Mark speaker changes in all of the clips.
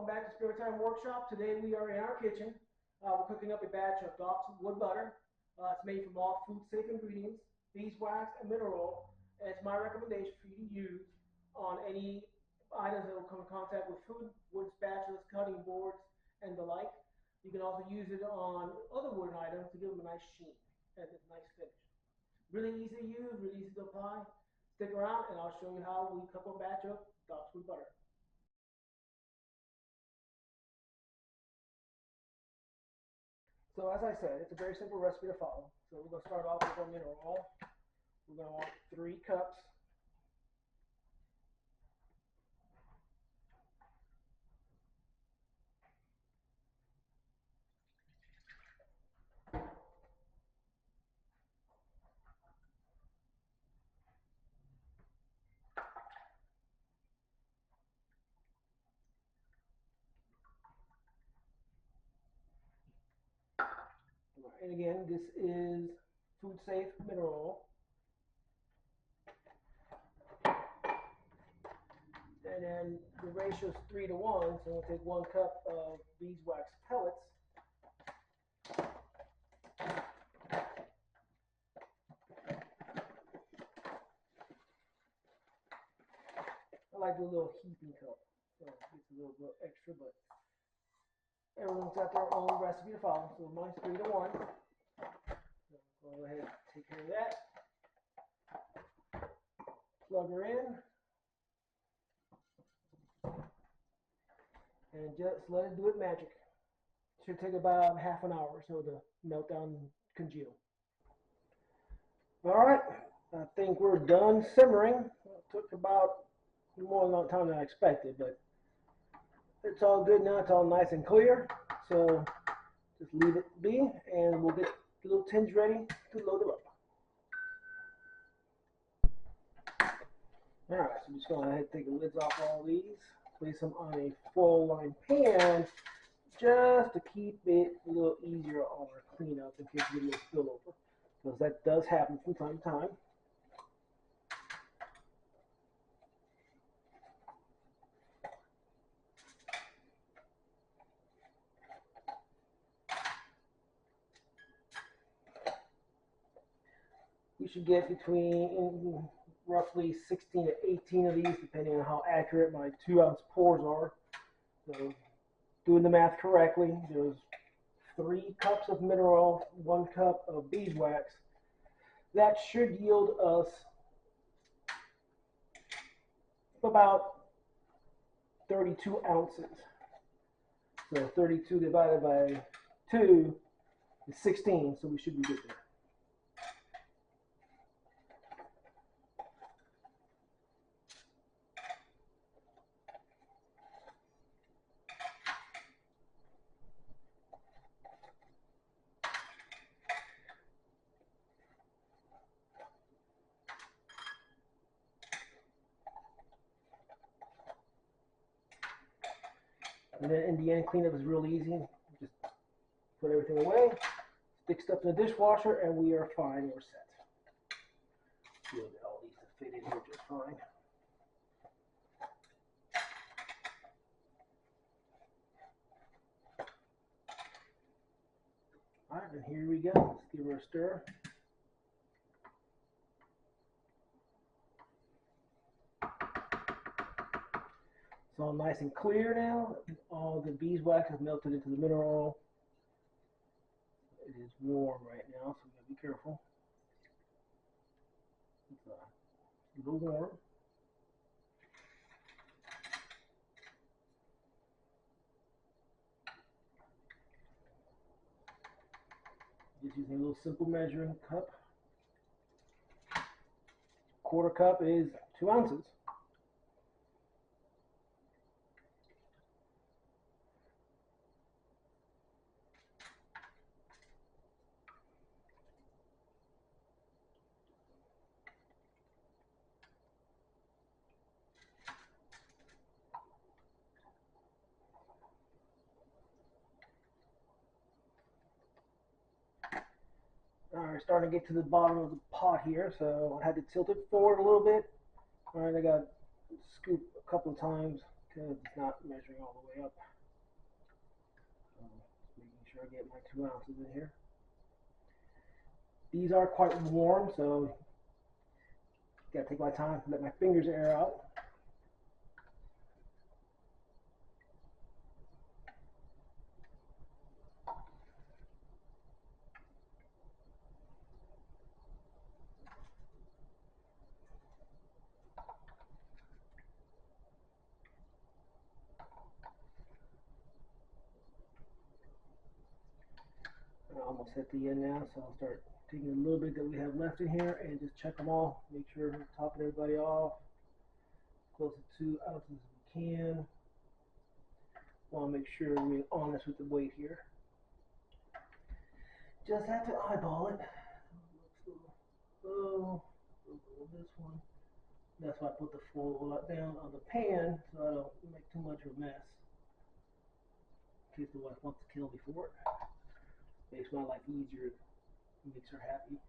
Speaker 1: Welcome back to Spirit Time Workshop. Today we are in our kitchen. We're cooking up a batch of Doc's wood butter. It's made from all food-safe ingredients, beeswax and mineral oil. And it's my recommendation for you to use on any items that will come in contact with food, wood spatulas, cutting boards, and the like. You can also use it on other wooden items to give them a nice sheen and a nice finish. Really easy to use, really easy to apply. Stick around and I'll show you how we cook a batch of Doc's wood butter. So as I said, it's a very simple recipe to follow. So we're going to start off with our mineral oil. We're going to want 3 cups. And again, this is food safe mineral oil. And then the ratio is 3 to 1, so we'll take 1 cup of beeswax pellets. I like the little heaping cup, so it's a little bit extra, but everyone's got their own recipe to follow. So mine's 3 to 1. So go ahead and take care of that. Plug her in. And just let it do its magic. Should take about half an hour or so to melt down and congeal. Alright, I think we're done simmering. It took about more long time than I expected, but it's all good now. It's all nice and clear. So just leave it be and we'll get the little tins ready to load them up. Alright, so I'm just going to go ahead and take the lids off all these. Place them on a foil lined pan just to keep it a little easier on our cleanup in case we get a little spillover, because that does happen from time to time. We should get between roughly 16 to 18 of these, depending on how accurate my 2-ounce pours are. So, doing the math correctly, there's 3 cups of mineral oil, 1 cup of beeswax. That should yield us about 32 ounces. So 32 divided by 2 is 16, so we should be good there. And then in the end, cleanup is real easy. Just put everything away, stick stuff in the dishwasher, and we are fine. We're set. We'll get all these to fit in here just fine. All right, and here we go. Let's give her a stir. It's all nice and clear now. All the beeswax has melted into the mineral oil. It is warm right now, so we gotta be careful. It's a little warm. Just using a little simple measuring cup. 1/4 cup is 2 ounces. Alright, starting to get to the bottom of the pot here, so I had to tilt it forward a little bit. Alright, I got scoop a couple of times because it's not measuring all the way up. So making sure I get my 2 ounces in here. These are quite warm, so gotta take my time, let my fingers air out. I'm almost at the end now, so I'll start taking a little bit that we have left in here and just check them all. Make sure we're topping everybody off. Close to 2 ounces as we can. Want to make sure we're honest with the weight here. Just have to eyeball it. Oh, this one. That's why I put the full down on the pan so I don't make too much of a mess. In case the wife wants to kill me for it. Makes my life easier. It makes her happy.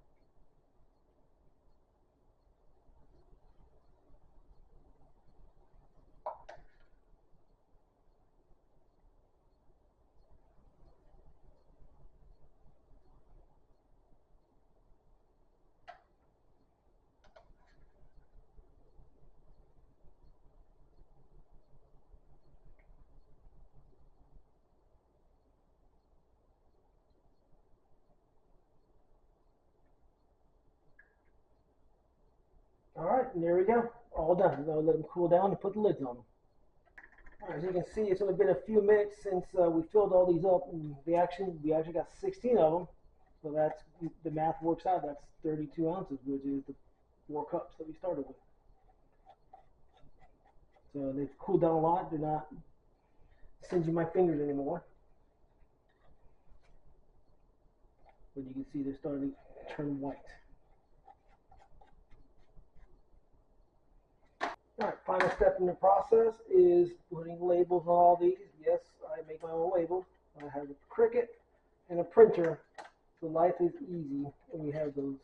Speaker 1: Alright, and there we go. All done. Now let them cool down and put the lids on them. Alright, as you can see, it's only been a few minutes since we filled all these up. And we actually got 16 of them. So that's, the math works out, that's 32 ounces, which is the 4 cups that we started with. So they've cooled down a lot. They're not singeing my fingers anymore. But you can see they're starting to turn white. Alright, final step in the process is putting labels on all these. Yes, I make my own labels. I have a Cricut and a printer, so life is easy when you have those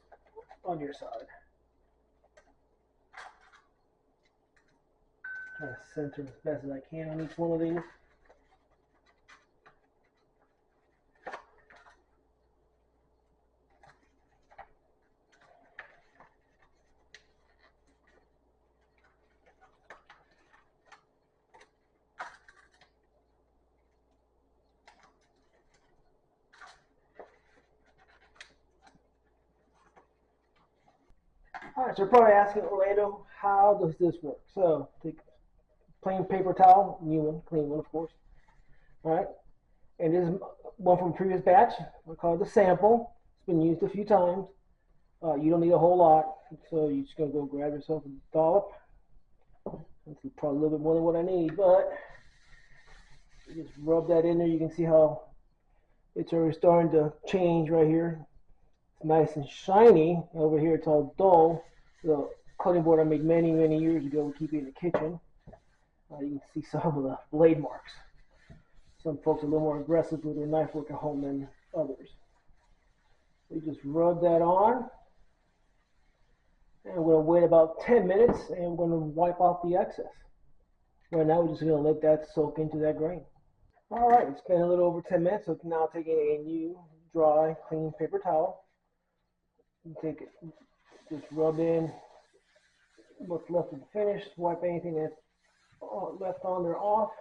Speaker 1: on your side. Try to center as best as I can on each one of these. Alright, so you're probably asking, Orlando, how does this work? So, take plain paper towel, new one, clean one, of course. Alright, and this is one from a previous batch. I call it the sample. It's been used a few times. You don't need a whole lot, so you're just going to go grab yourself a dollop. That's probably a little bit more than what I need, but you just rub that in there. You can see how it's already starting to change right here. It's nice and shiny. Over here it's all dull. The cutting board I made many, many years ago, we keep it in the kitchen. You can see some of the blade marks. Some folks are a little more aggressive with their knife work at home than others. So you just rub that on. And we're going to wait about 10 minutes and we're going to wipe off the excess. Right now we're just going to let that soak into that grain. Alright, it's been a little over 10 minutes, so now taking a new, dry, clean paper towel. You take it, just rub in what's left of the finish, wipe anything that's left on there off.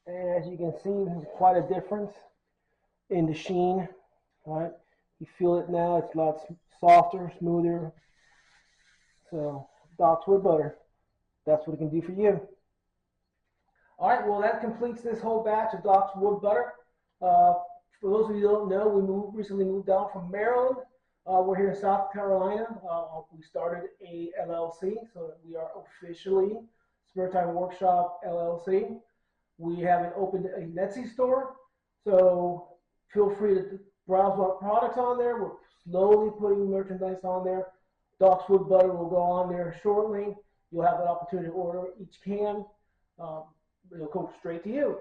Speaker 1: And as you can see, there's quite a difference in the sheen. Right? You feel it now, it's a lot softer, smoother. So, Doc's Wood Butter, that's what it can do for you. Alright, well that completes this whole batch of Doc's Wood Butter. For those of you who don't know, we recently moved down from Maryland. We're here in South Carolina. We started a LLC, so we are officially Spare Time Workshop LLC. We haven't opened a Etsy store, so feel free to browse what products on there. We're slowly putting merchandise on there. Doc's Wood Butter will go on there shortly. You'll have an opportunity to order each can. It'll go straight to you.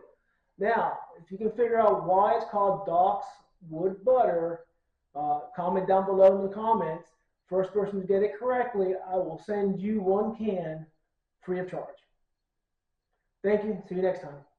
Speaker 1: Now, if you can figure out why it's called Doc's Wood Butter, comment down below in the comments. First person to get it correctly, I will send you 1 can free of charge. Thank you. See you next time.